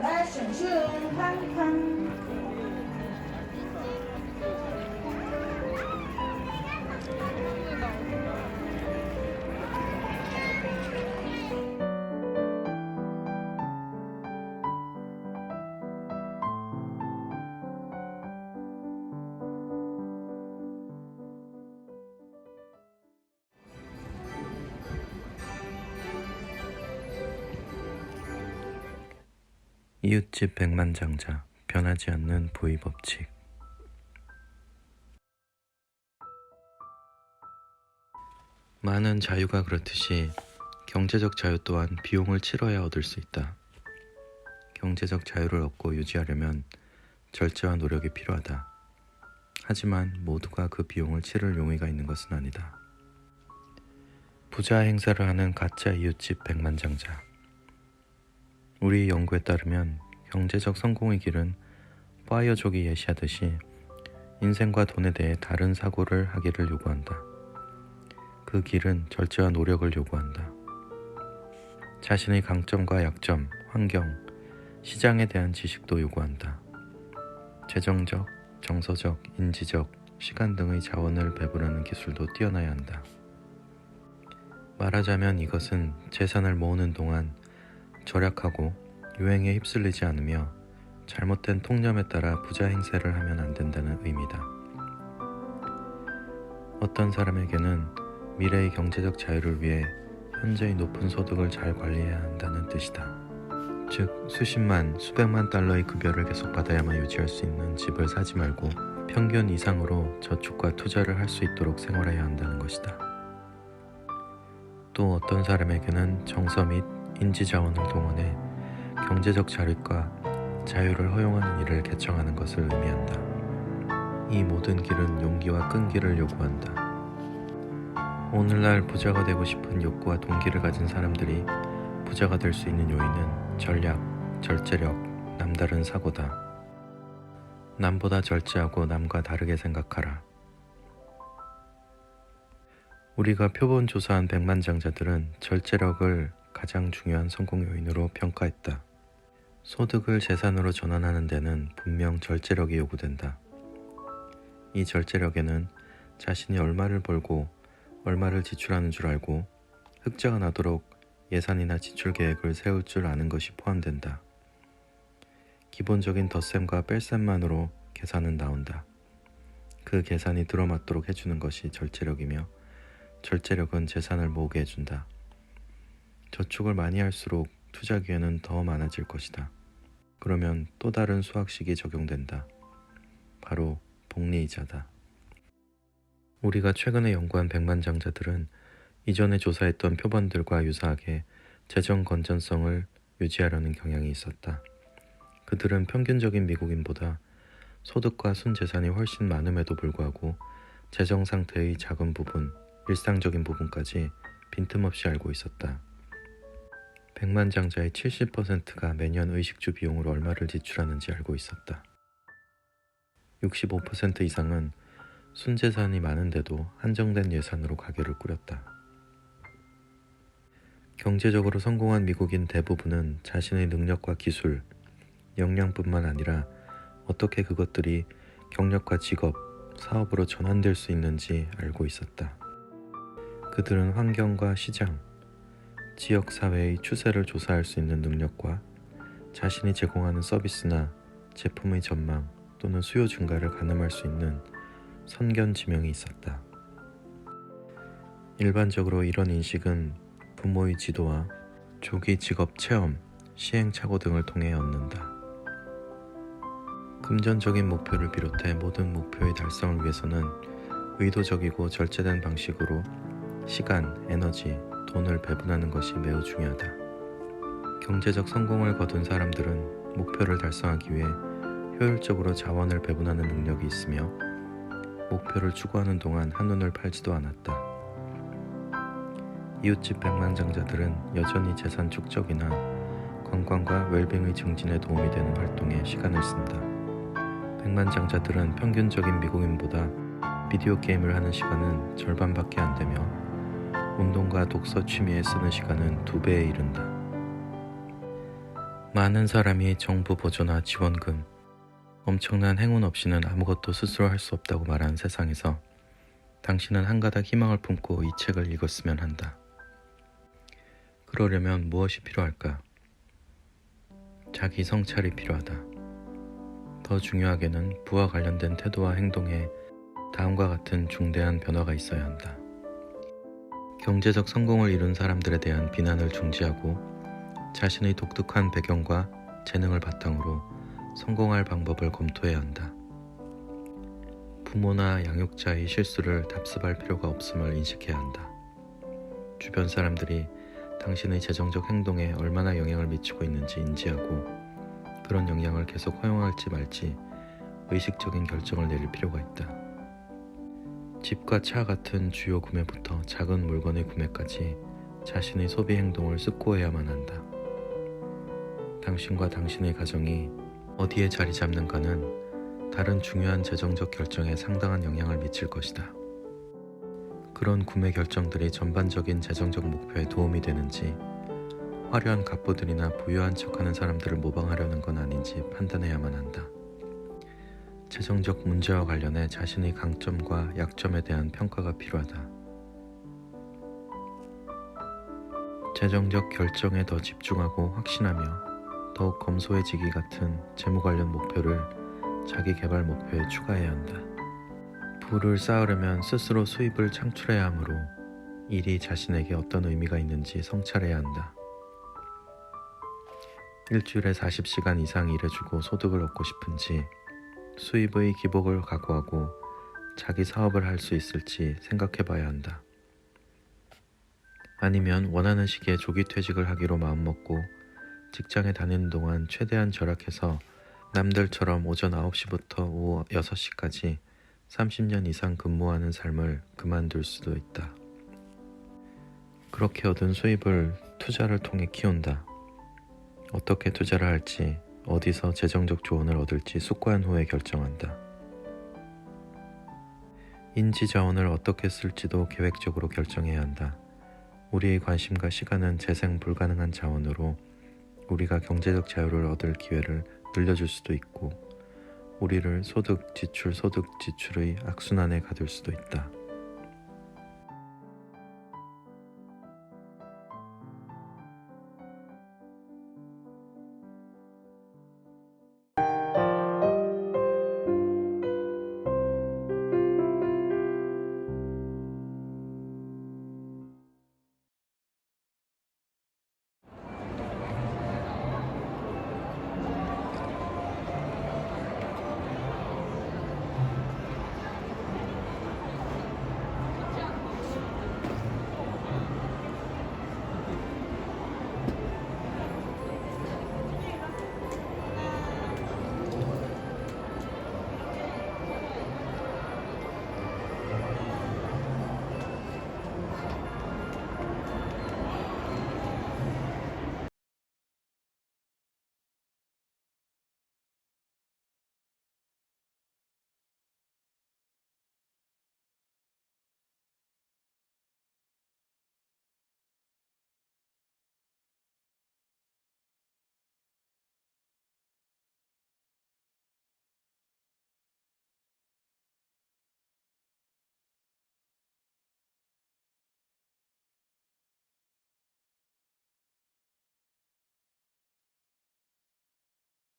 来选选看看。이웃집 백만장자, 변하지 않는 부의법칙. 많은 자유가 그렇듯이 경제적 자유 또한 비용을 치러야 얻을 수 있다. 경제적 자유를 얻고 유지하려면 절제와 노력이 필요하다. 하지만 모두가 그 비용을 치를 용의가 있는 것은 아니다. 부자 행세를 하는 가짜 이웃집 백만장자. 우리 연구에 따르면 경제적 성공의 길은 파이어족이 예시하듯이 인생과 돈에 대해 다른 사고를 하기를 요구한다. 그 길은 절제와 노력을 요구한다. 자신의 강점과 약점, 환경, 시장에 대한 지식도 요구한다. 재정적, 정서적, 인지적, 시간 등의 자원을 배분하는 기술도 뛰어나야 한다. 말하자면 이것은 재산을 모으는 동안 절약하고 유행에 휩쓸리지 않으며 잘못된 통념에 따라 부자 행세를 하면 안 된다는 의미다. 어떤 사람에게는 미래의 경제적 자유를 위해 현재의 높은 소득을 잘 관리해야 한다는 뜻이다. 즉 수십만, 수백만 달러의 급여를 계속 받아야만 유지할 수 있는 집을 사지 말고 평균 이상으로 저축과 투자를 할 수 있도록 생활해야 한다는 것이다. 또 어떤 사람에게는 정서 및 인지자원을 동원해 경제적 자립과 자유를 허용하는 일을 개청하는 것을 의미한다. 이 모든 길은 용기와 끈기를 요구한다. 오늘날 부자가 되고 싶은 욕구와 동기를 가진 사람들이 부자가 될 수 있는 요인은 전략, 절제력, 남다른 사고다. 남보다 절제하고 남과 다르게 생각하라. 우리가 표본 조사한 백만장자들은 절제력을 가장 중요한 성공 요인으로 평가했다. 소득을 재산으로 전환하는 데는 분명 절제력이 요구된다. 이 절제력에는 자신이 얼마를 벌고 얼마를 지출하는 줄 알고 흑자가 나도록 예산이나 지출 계획을 세울 줄 아는 것이 포함된다. 기본적인 덧셈과 뺄셈만으로 계산은 나온다. 그 계산이 들어맞도록 해주는 것이 절제력이며 절제력은 재산을 모으게 해준다. 저축을 많이 할수록 투자 기회는 더 많아질 것이다. 그러면 또 다른 수학식이 적용된다. 바로 복리이자다. 우리가 최근에 연구한 백만장자들은 이전에 조사했던 표본들과 유사하게 재정 건전성을 유지하려는 경향이 있었다. 그들은 평균적인 미국인보다 소득과 순재산이 훨씬 많음에도 불구하고 재정 상태의 작은 부분, 일상적인 부분까지 빈틈없이 알고 있었다. 백만장자의 70%가 매년 의식주 비용으로 얼마를 지출하는지 알고 있었다. 65% 이상은 순재산이 많은데도 한정된 예산으로 가게를 꾸렸다. 경제적으로 성공한 미국인 대부분은 자신의 능력과 기술, 역량뿐만 아니라 어떻게 그것들이 경력과 직업, 사업으로 전환될 수 있는지 알고 있었다. 그들은 환경과 시장, 지역사회의 추세를 조사할 수 있는 능력과 자신이 제공하는 서비스나 제품의 전망 또는 수요 증가를 가늠할 수 있는 선견 지명이 있었다. 일반적으로 이런 인식은 부모의 지도와 조기 직업 체험, 시행착오 등을 통해 얻는다. 금전적인 목표를 비롯해 모든 목표의 달성을 위해서는 의도적이고 절제된 방식으로 시간, 에너지, 돈을 배분하는 것이 매우 중요하다. 경제적 성공을 거둔 사람들은 목표를 달성하기 위해 효율적으로 자원을 배분하는 능력이 있으며 목표를 추구하는 동안 한눈을 팔지도 않았다. 이웃집 백만장자들은 여전히 재산 축적이나 건강과 웰빙의 증진에 도움이 되는 활동에 시간을 쓴다. 백만장자들은 평균적인 미국인보다 비디오 게임을 하는 시간은 절반밖에 안 되며 운동과 독서 취미에 쓰는 시간은 2배에 이른다. 많은 사람이 정부 보조나 지원금, 엄청난 행운 없이는 아무것도 스스로 할 수 없다고 말하는 세상에서 당신은 한 가닥 희망을 품고 이 책을 읽었으면 한다. 그러려면 무엇이 필요할까? 자기 성찰이 필요하다. 더 중요하게는 부와 관련된 태도와 행동에 다음과 같은 중대한 변화가 있어야 한다. 경제적 성공을 이룬 사람들에 대한 비난을 중지하고 자신의 독특한 배경과 재능을 바탕으로 성공할 방법을 검토해야 한다. 부모나 양육자의 실수를 답습할 필요가 없음을 인식해야 한다. 주변 사람들이 당신의 재정적 행동에 얼마나 영향을 미치고 있는지 인지하고 그런 영향을 계속 허용할지 말지 의식적인 결정을 내릴 필요가 있다. 집과 차 같은 주요 구매부터 작은 물건의 구매까지 자신의 소비 행동을 습고해야만 한다. 당신과 당신의 가정이 어디에 자리 잡는가는 다른 중요한 재정적 결정에 상당한 영향을 미칠 것이다. 그런 구매 결정들이 전반적인 재정적 목표에 도움이 되는지, 화려한 갑부들이나 부유한 척하는 사람들을 모방하려는 건 아닌지 판단해야만 한다. 재정적 문제와 관련해 자신의 강점과 약점에 대한 평가가 필요하다. 재정적 결정에 더 집중하고 확신하며 더욱 검소해지기 같은 재무 관련 목표를 자기 개발 목표에 추가해야 한다. 부를 쌓으려면 스스로 수입을 창출해야 하므로 일이 자신에게 어떤 의미가 있는지 성찰해야 한다. 일주일에 40시간 이상 일해주고 소득을 얻고 싶은지, 수입의 기복을 각오하고 자기 사업을 할 수 있을지 생각해봐야 한다. 아니면 원하는 시기에 조기 퇴직을 하기로 마음먹고 직장에 다니는 동안 최대한 절약해서 남들처럼 오전 9시부터 오후 6시까지 30년 이상 근무하는 삶을 그만둘 수도 있다. 그렇게 얻은 수입을 투자를 통해 키운다. 어떻게 투자를 할지, 어디서 재정적 조언을 얻을지 숙고한 후에 결정한다. 인지 자원을 어떻게 쓸지도 계획적으로 결정해야 한다. 우리의 관심과 시간은 재생 불가능한 자원으로 우리가 경제적 자유를 얻을 기회를 늘려줄 수도 있고 우리를 소득 지출의 악순환에 가둘 수도 있다.